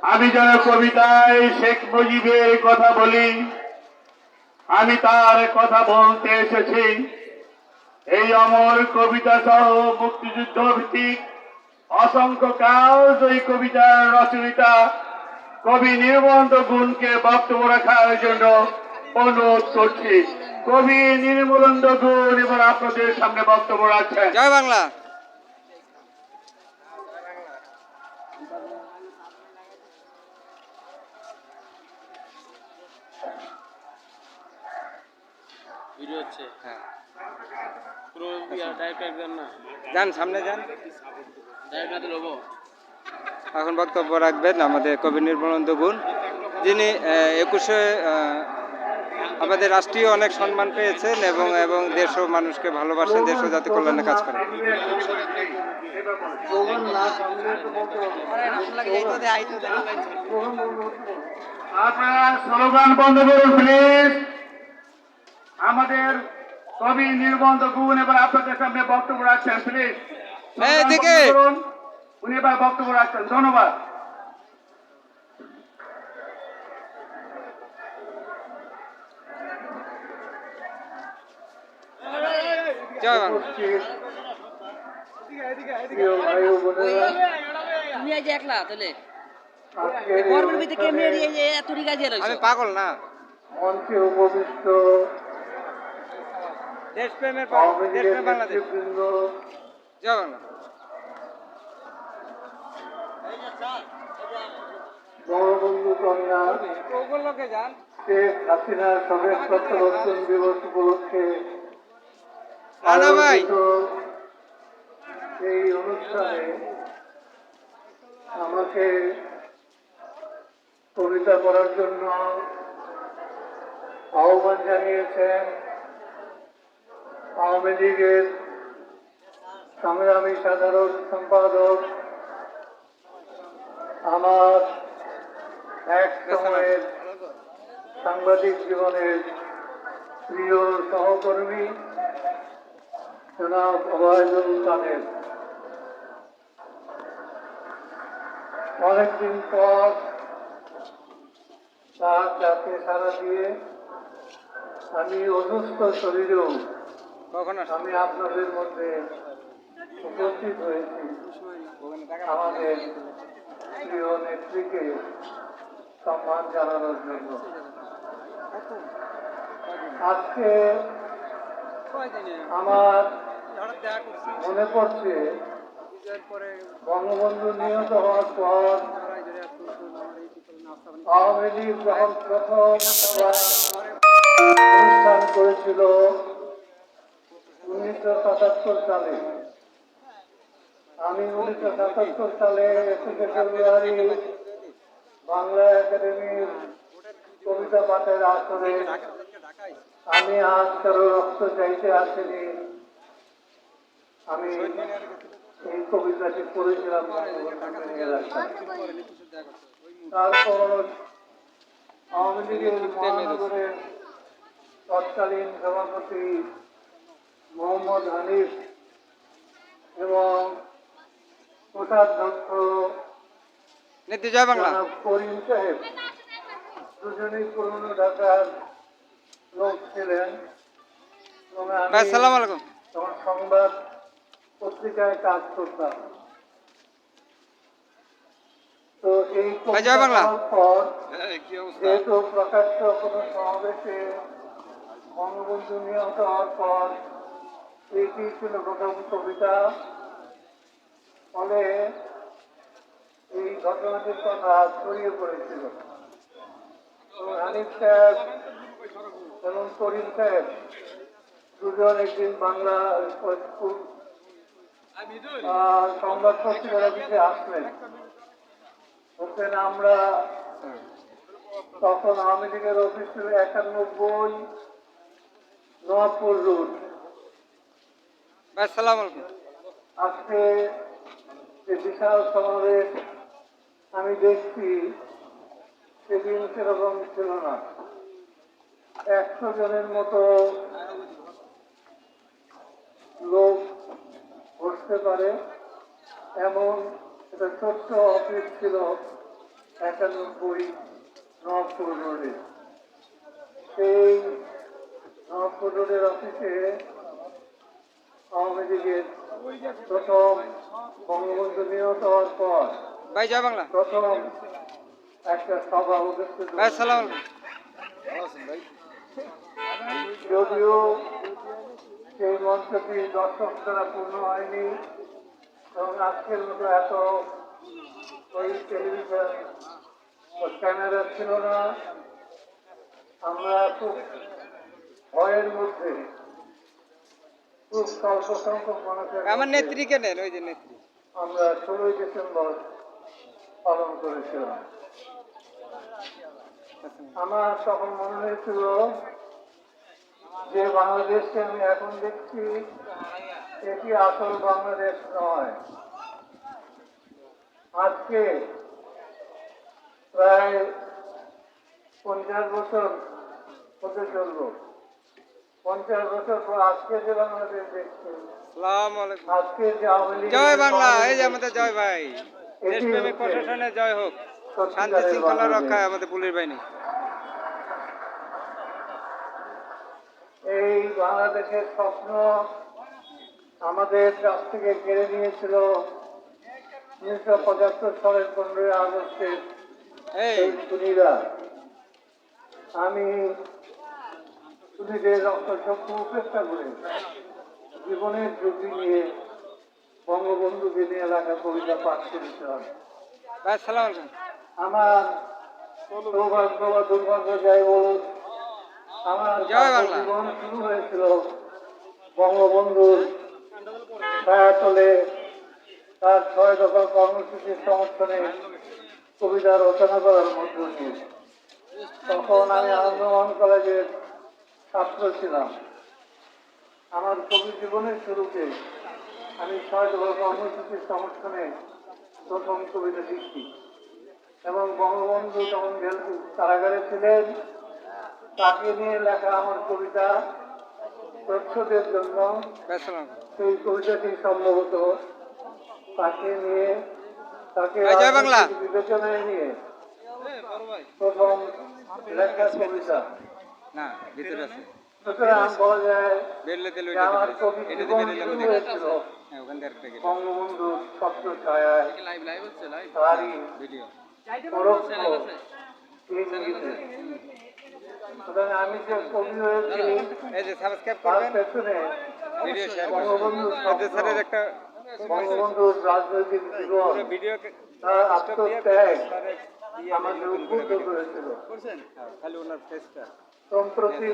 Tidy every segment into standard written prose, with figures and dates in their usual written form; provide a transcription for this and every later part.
আমি যেন কবিতায় শেখ মুজিবের কথা বলি, আমি তার কথা বলতে এসেছি। এই অমর কবিতা সহ মুক্তিযুদ্ধ ভিত্তিক অসংখ্য কালজয়ী কবিতার রচয়িতা কবি নির্মল গুণকে বক্তব্য রাখার জন্য অনুরোধ করছি। কবি নির্মলেন্দ্র গুণ এবার আপনাদের সামনে বক্তব্য রাখছেন। জয় বাংলা। যান সামনে যান, এখন বক্তব্য রাখবেন আমাদের কবি নির্মলেন্দ্র গুণ, যিনি 21-এ আমাদের রাষ্ট্রীয় অনেক সম্মান পেয়েছেন এবং দেশ ও মানুষকে ভালোবাসেন, দেশ ও জাতি কল্যাণে কাজ করেন। আপনারা স্লোগান বন্ধ করুন প্লিজ। আমাদের কবি নির্মল গুণ এবার আপনাদের সামনে বক্তব্য রাখছেন, প্লিজ উনি এবার বক্তব্য রাখছেন। ধন্যবাদ। আমি পাগল না। মঞ্চে উপবিষ্ট দেশপ্রেমের বাংলাদেশ। জয় বাংলা। বঙ্গবন্ধু কন্যা শেখ হাসিনার সবের প্রত্যাবর্তন দিবস উপলক্ষে এই অনুষ্ঠানে আমাকে কবিতা পড়ার জন্য আহ্বান জানিয়েছেন আওয়ামী লীগের সংগ্রামী সাধারণ সম্পাদক, আমার এক সময়ের সাংবাদিক জীবনের প্রিয় সহকর্মী জনাব ওবায়দুল কাদের। অনেকদিন পর তার ডাকে সাড়া দিয়ে আমি অসুস্থ শরীরেও আমি আপনাদের মধ্যে উপস্থিত হয়েছি আমাদের প্রিয় নেত্রীকে সম্মান জানানোর জন্য। আজকে আমার মনে পড়ছে বঙ্গবন্ধু নিহত হওয়ার পর আওয়ামী লীগ যখন প্রথম অনুষ্ঠান করেছিল 1977 সালে, আমি 1977 সালে 21শে ফেব্রুয়ারি বাংলা একাডেমির কবিতা পাঠের আসরে আমি আজ কারো রক্ত চাইতে আসিনি, আমি এই কবিতাটি পড়েছিলাম। তারপর আওয়ামী লীগের মহানগরের তৎকালীন সভাপতি মোহাম্মদ হানিফ এবং কোষাধ্যক্ষ করিম সাহেব দুজনেই পুরনো ঢাকার লোক ছিলেন এবং আমি তখন সংবাদ পত্রিকায় কাজ করতাম। তো এই পর যেহেতু প্রকাশ্য কোনো সমাবেশে বঙ্গবন্ধু নিহত হওয়ার পর এইটি ছিল প্রথম কবিতা, ফলে এই ঘটনাটির কথা ছড়িয়ে পড়েছিল। হানিফ সাহেব এবং করিম সাহেব দুজন একদিন বাংলা সংবাদ পত্রিকার অফিসে আসলেন, বলছেন আমরা তখন আওয়ামী লীগের অফিস ছিল 91 নওয়াবপুর রোড। আজকে যে বিশাল সমাবেশ আমি দেখছি সেদিন সেরকম ছিল না। 100 জনের মতো লোক বসতে পারে এমন একটা ছোট্ট অফিস ছিল নবপুর রোডে। সেই নবপুর রোডের অফিসে আওয়ামী লীগের প্রথম বঙ্গবন্ধু নিহত হওয়ার পর ভাই জয় বাংলা। প্রথম একটা সভা অনুষ্ঠিত ভাই আসসালামু যদিও সেই মঞ্চটি দর্শক দ্বারা পূর্ণ হয়নি এবং আজকের মতো এত ওই টেলিভিশন ও ক্যামেরা ছিল না। আমরা খুব ভয়ের মধ্যে খুব স্বল্প সংখ্যক মানুষের আমার মধ্যে নেত্রীকে নেন, ওই যে নেত্রী। আমরা 16 ডিসেম্বর পালন করেছিলাম। আমার তখন মনে হয়েছিল যে বাংলাদেশকে আমি এখন দেখছি এটি আসল বাংলাদেশ নয়। আজকে প্রায় 50 বছর হতে চলল। 50 বছর পর আজকে যে বাংলাদেশ দেখছি, আসসালামু আলাইকুম। আজকে যে আওয়ামী লীগের জয় বাংলা। এই যে সমাবেশ, আমাদের জয় ভাই। এটি দেশপ্রেমিক হচ্ছে প্রশাসনের জয় হোক। শান্তি সত্যিকারের শৃঙ্খলা বাংলাদেশ। রক্ষায় আমাদের পুলিশ বাহিনী। এই বাংলাদেশের স্বপ্ন আমাদের কাছ থেকে কেড়ে নিয়েছিল 1975 সালের 15 আগস্টের এই এই খুনিরা। আমি খুনিদের রক্তচক্ষু উপেক্ষা করে জীবনের ঝুঁকি নিয়ে বঙ্গবন্ধুকে নিয়ে লেখা কবিতা পাঠ করেছিলাম। ভাই আসসালামু আলাইকুম। আমার সৌভাগ্য বা দুর্ভাগ্য যাই বলুন, আমার জয় বাংলা। জীবন শুরু হয়েছিল বঙ্গবন্ধুর ছায়াতলে তার 6 দফা কর্মসূচির সমর্থনে কবিতা রচনা করার মধ্য দিয়ে। তখন আমি আনন্দমোহন কলেজের ছাত্র ছিলাম। আমার কবি জীবনের শুরুতে আমি 6 দফা কর্মসূচির সমর্থনে প্রথম কবিতা লিখি এবং বঙ্গবন্ধু তখন কারাগারে ছিলেন। তাকে নিয়ে লেখা আমার কবিতা প্রচ্ছদের জন্য ভাই আসসালামু আলাইকুম। সেই কবিতাটি সম্ভবত তাকে নিয়ে তাকে ভাই জয় বাংলা। রাজনৈতিক বিবেচনায় নিয়ে প্রথম লেখা কবিতা। না, ভিতরে আছে। সুতরাং বলা যায় বেরলে তেল যে আমার কবি এটা জীবন বেরলে শুরু দেখে। হয়েছিল হ্যাঁ, ওখান থেকে আরেকটা গেট। বঙ্গবন্ধুর স্বপ্ন ছায়ায় তারই ভিডিও। পরোক্ষ ইঙ্গিতে। সুতরাং আমি যে কবি হয়েছি এই যে সাবস্ক্রাইব তার করবেন, পেছনে ভিডিও শেয়ার করবেন। বঙ্গবন্ধুর এতে স্যারের একটা বঙ্গবন্ধুর রাজনৈতিক জীবন, পুরো ভিডিও তার আত্মত্যাগ দিয়ে আমাকে উদ্বুদ্ধ করেছিল। হ্যাঁ, খালি ওনার ফেসটা সম্প্রতি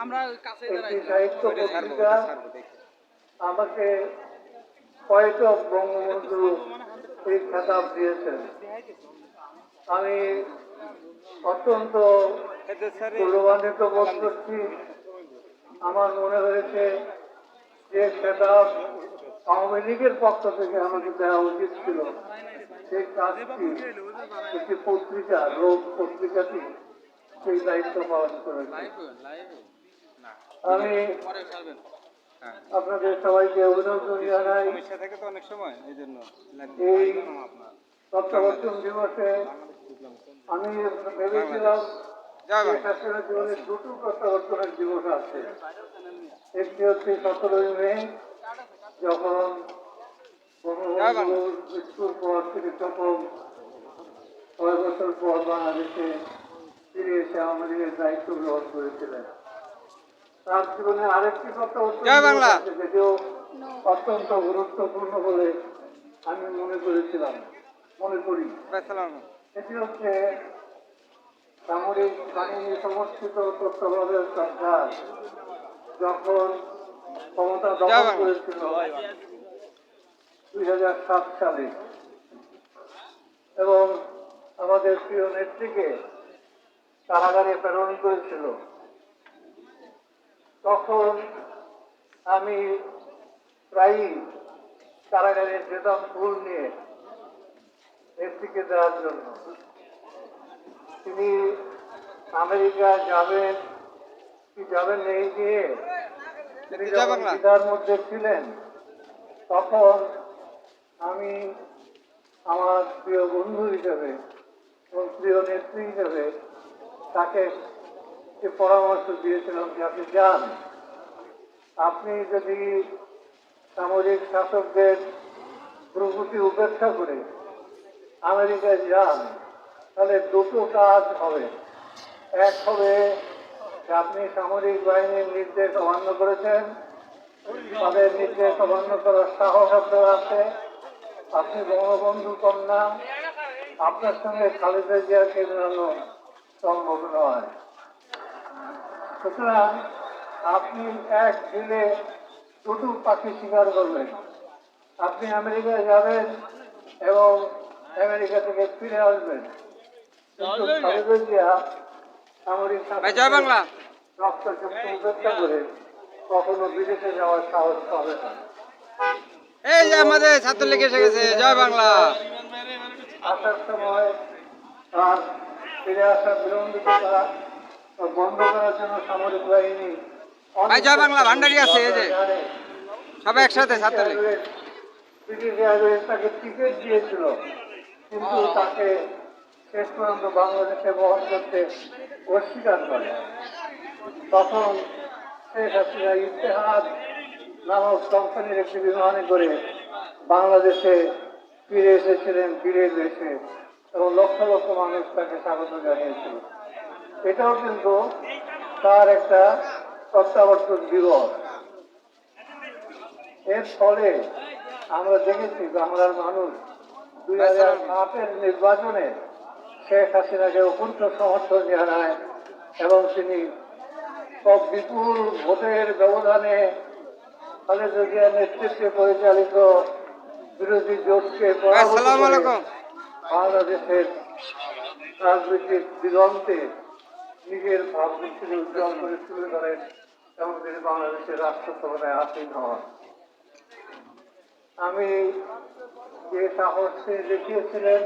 আমরা কাছে একটি সাহিত্য ওইটা ছাড়বো, পত্রিকা ওইটা ছাড়বো, দেখি। আমাকে কয়েক বঙ্গবন্ধু এই খেতাব দিয়েছেন। আমি অত্যন্ত এতে স্যারের গৌরবান্বিত বোধ করছি। আমার মনে হয়েছে যে খেতাব আওয়ামী লীগের পক্ষ থেকে আমাকে দেওয়া উচিত ছিল। সেই কাজটি একটি পত্রিকা, লোক পত্রিকাটি সেই দায়িত্ব পালন করেছে। আমি হ্যাঁ, আপনাদের সবাইকে অভিনন্দন জানাই। সমস্যা থাকে তো অনেক সময়, এই জন্য এই প্রত্যাবর্তন দিবসে আমি ভেবেছিলাম জয় যে বাংলা। শাসনের জীবনে দুটো প্রত্যাবর্তনের দিবস আছে। একটি হচ্ছে 17 মে, যখন বঙ্গবন্ধুর মৃত্যুর পর থেকে প্রথম 6 বছর পর বাংলাদেশে ফিরে এসে আওয়ামী লীগের দায়িত্ব গ্রহণ করেছিলেন। তার জীবনে আরেকটি প্রত্যাবর্তন জয় দিবস বাংলা। আছে, যেটিও অত্যন্ত গুরুত্বপূর্ণ বলে আমি মনে করেছিলাম, মনে করি। ভাই আসসালামু আলাইকুম। এটি হচ্ছে সামরিক বাহিনী সমর্থিত তত্ত্বাবধায়ক সরকার যখন ক্ষমতা জয় দখল বাংলা। করেছিল 2007 সালে এবং আমাদের প্রিয় নেত্রীকে কারাগারে প্রেরণ করেছিল। তখন আমি প্রায়ই কারাগারে যেতাম ফুল নিয়ে নেত্রীকে দেওয়ার জন্য। তিনি আমেরিকা যাবেন কি যাবেন এই নিয়ে তিনি জয় যখন বাংলা। দ্বিধার মধ্যে ছিলেন, তখন আমি আমার প্রিয় বন্ধু হিসেবে এবং নেত্রী হিসেবে তাকে যে পরামর্শ দিয়েছিলাম যে আপনি যান, আপনি যদি সামরিক শাসকদের প্রভৃতি উপেক্ষা করে আমেরিকায় যান, তাহলে দুটো কাজ হবে। এক হবে যে আপনি সামরিক বাহিনীর নির্দেশ অমান্য করেছেন, তাদের নির্দেশ অমান্য করার সাহস আপনার আছে, আপনি বঙ্গবন্ধু কন্যা, আপনার সঙ্গে খালেদা জিয়াকে মেলানো সম্ভব নয়। সুতরাং আপনি এক ঢিলে দুটো পাখি শিকার করবেন। আপনি আমেরিকায় যাবেন এবং আমেরিকা থেকে ফিরে আসবেন, কিন্তু খালেদা জিয়া সামরিক জয় বাংলা। রক্তচক্ষু উপেক্ষা করে কখনো বিদেশে যাওয়ার সাহস পাবে না। এই যে আমাদের ছাত্রলীগ এসে গেছে, জয় বাংলা। আসার সময় তার ফিরে আসার বিলম্বিততা বন্ধ করার জন্য সামরিক বাহিনী ভাই জয় বাংলা ভান্ডারি আছে, এই যে সবাই একসাথে ছাত্রলীগ। ব্রিটিশ এয়ারওয়েজ তাকে টিকিট দিয়েছিল, কিন্তু তাকে শেষ পর্যন্ত বাংলাদেশে বহন করতে অস্বীকার করে। তখন শেখ হাসিনা ইত্তেহাদ নামক কোম্পানির একটি বিমানে করে বাংলাদেশে ফিরে এসেছিলেন, বিলের দেশে, এবং লক্ষ লক্ষ মানুষ তাকে স্বাগত জানিয়েছিল। এটাও কিন্তু তার একটা প্রত্যাবর্তন দিবস। এর ফলে আমরা দেখেছি বাংলার মানুষ 2008-এর নির্বাচনে শেখ হাসিনাকে অকুণ্ঠ সমর্থন জানায় এবং তিনি সব বিপুল ভোটের ব্যবধানে খালেদা জিয়ার নেতৃত্বে পরিচালিত বিরোধী জোটকে পরাভূত আসসালামু করে আলাইকুম। বাংলাদেশের রাজনৈতিক দিগন্তে নিজের ভাবমূর্তি উজ্জ্বল করে তুলে ধরেন এবং তিনি বাংলাদেশের রাষ্ট্রপ্রধানে আসীন হন। আমি যে সাহস তিনি দেখিয়েছিলেন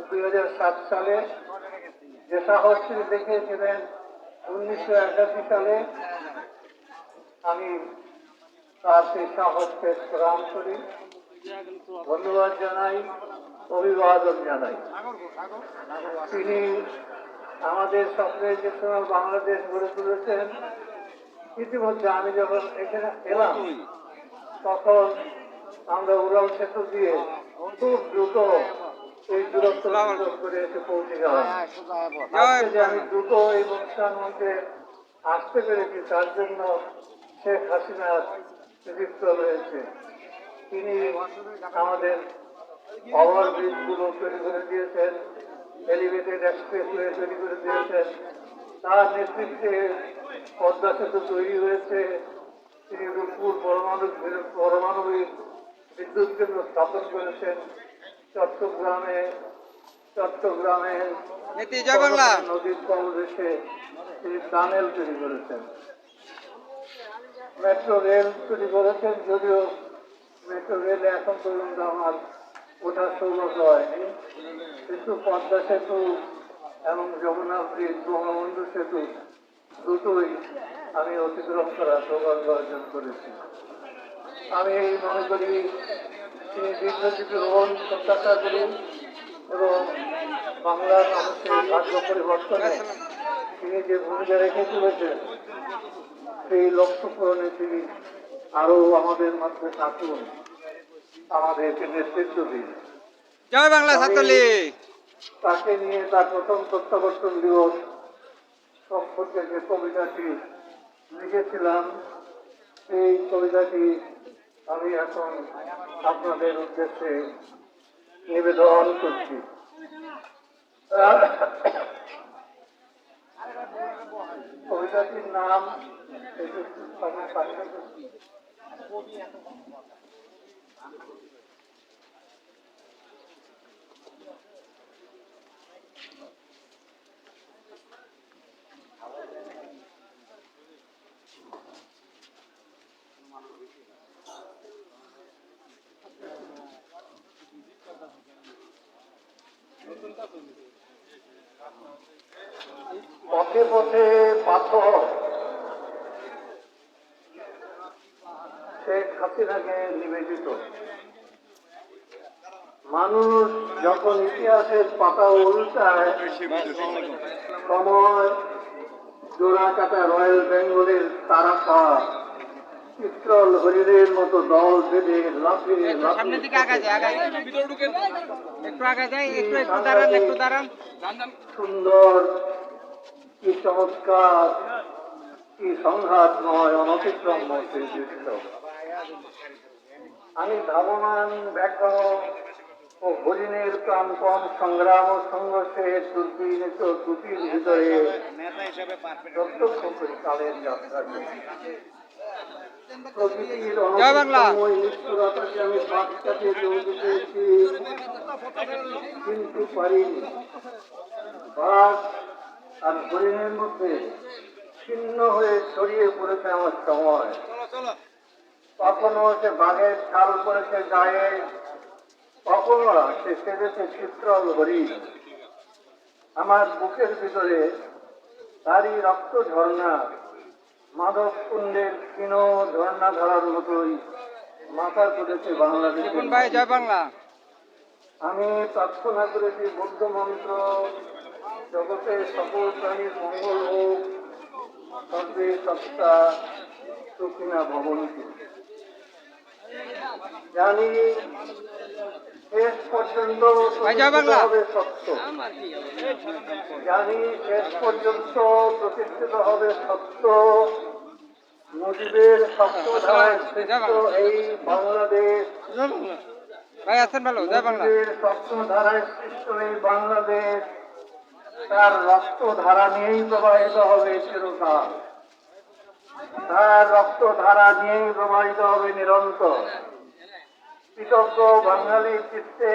2007 সালে, যে সাহস তিনি দেখিয়েছিলেন 1981 সালে, আমি তার সেই সাহসকে প্রণাম করি, ধন্যবাদ জানাই, অভিবাদন জানাই। তিনি আমাদের স্বপ্নের যে সময় বাংলাদেশ গড়ে তুলেছেন, ইতিমধ্যে আমি যখন এখানে এলাম তখন আমরা উড়াল সেতু দিয়ে খুব দ্রুত এই দূরত্ব অতিক্রম করে এসে পৌঁছে গেলাম। আজকে যে আমি দ্রুত এই অনুষ্ঠান মঞ্চে আসতে পেরেছি তার জন্য শেখ হাসিনার কৃতিত্ব রয়েছে। তিনি আমাদের ওভারব্রিজগুলো তৈরি করে দিয়েছেন, এলিভেটেড এক্সপ্রেসওয়ে তৈরি করে দিয়েছেন, তার নেতৃত্বে পদ্মা সেতু তৈরি হয়েছে। তিনি রূপপুর পারমাণবিক বিদ্যুৎ কেন্দ্র স্থাপন করেছেন। চট্টগ্রামে জয় বাংলা। নদীর তলদেশে তিনি টানেল তৈরি করেছেন, মেট্রো রেল তৈরি করেছেন। যদিও মেট্রো রেলে এখন পর্যন্ত আমার ওঠার সৌভাগ্য হয়নি, কিন্তু পদ্মা সেতু এবং যমুনা ব্রিজ, বঙ্গবন্ধু সেতু দুটোই আমি অতিক্রম করার সৌভাগ্য অর্জন করেছি। আমি মনে করি তিনি দীর্ঘজীবী হন, প্রত্যাশা করি, এবং বাংলার মানুষের ভাগ্য পরিবর্তনে তিনি যে ভূমিকা রেখে চলেছেন সেই লক্ষ্য পূরণে তিনি আরো আমাদের মধ্যে থাকুন, আমাদেরকে নেতৃত্ব দিন। জয় বাংলা ছাত্রলীগ। তাকে নিয়ে তার প্রথম প্রত্যাবর্তন দিবস সম্পর্কে যে কবিতাটি লিখেছিলাম, সেই কবিতাটি আমি এখন আপনাদের উদ্দেশ্যে নিবেদন করছি। কবিতাটির নাম পথে পথে পাথর শেখ হাসিনাকে নিবেদিত। মানুষ যখন ইতিহাসের পাতা উল্টায় সময় জোড়াকাটা রয়্যাল বেঙ্গলের তারকা চিত্রল হরিণের মতো দল বেঁধে লাফিয়ে সামনের দিকে আগা যায় একটু আগা যায় একটু দাঁড়ান সুন্দর কি চমৎকার কি সংঘাতময় অনতিক্রম দৃশ্য। আমি ধাবমান ব্যাঘ্র ও হরিণের প্রাণপণ সংগ্রাম ও সংঘর্ষের দুর্বিনীত দুটির ভিতরে প্রত্যক্ষ করি কালের যাত্রাকে। প্রকৃতির অনন্তময় নিষ্ঠুরতাকে আমি পাশ কাটিয়ে চলতে চেয়েছি, কিন্তু পারিনি। বাঘ আর হরিণের মধ্যে ছিন্ন হয়ে ছড়িয়ে পড়েছে আমার সময়। কখনো সে বাঘের ছাল পড়েছে গায়ে, কখনো সে সেজেছে চিত্রল হরিণ। আমার বুকের ভিতরে তারই রক্ত ঝর্ণা মাধব কুণ্ডের ক্ষীণ ঝর্ণা ধারার মতোই মাথা করেছে বাংলাদেশ। ভাই জয় বাংলা। আমি প্রার্থনা করেছি বৌদ্ধ মন্ত্র, জগতের সকল প্রাণীর মঙ্গল হোক, সর্বে সত্তা সুখিনা ভবন্তু। জানি শেষ পর্যন্ত হবে সত্য, জানি শেষ পর্যন্ত প্রতিষ্ঠিত হবে সত্য। মুজিবের সত্য ধারায় সৃষ্ট এই বাংলাদেশ, ভাই আছেন ভালো, জয় বাংলা। মুজিবের সত্য ধারায় সৃষ্ট এই বাংলাদেশ তার রক্ত ধারা নিয়েই প্রবাহিত হবে চিরকাল, তার রক্ত ধারা নিয়েই প্রবাহিত হবে নিরন্তর। কৃতজ্ঞ বাঙালি চিত্তে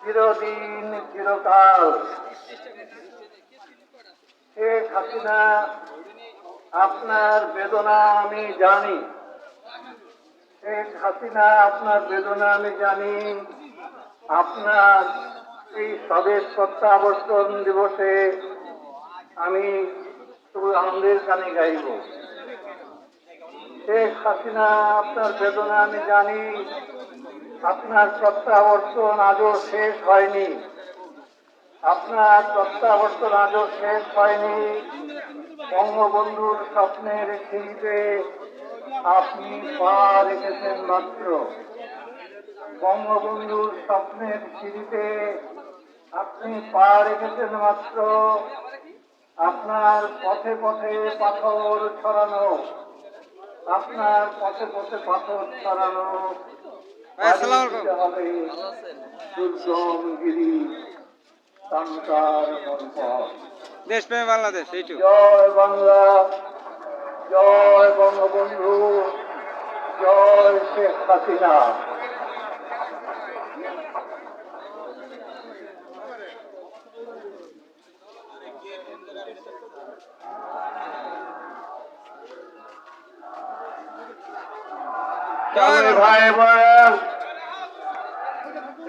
চিরদিন চিরকাল। শেখ হাসিনা, আপনার বেদনা আমি জানি। শেখ হাসিনা, আপনার বেদনা আমি জানি। আপনার এই স্বদেশ প্রত্যাবর্তন দিবসে আমি শুধু আনন্দের গানে গাইব। শেখ হাসিনা, আপনার বেদনা আমি জানি। আপনার প্রত্যাবর্তন আজও শেষ হয়নি, আপনার প্রত্যাবর্তন আজও শেষ হয়নি। বঙ্গবন্ধুর স্বপ্নের সিঁড়িতে আপনি পা রেখেছেন মাত্র, বঙ্গবন্ধুর স্বপ্নের সিঁড়িতে আপনি পা রেখেছেন মাত্র। আপনার পথে পথে পাথর ছড়ানো, আপনার পথে পথে পাথর ছড়ানো হবে দুর্গম গিরি কান্তার মনপথ। দেশপ্রেমী বাংলাদেশ। এইটুকু। জয় বাংলা, জয় বঙ্গবন্ধু, জয় শেখ হাসিনা। ভাই বোনেরা,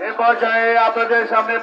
এ পর্যায়ে আপনাদের সামনে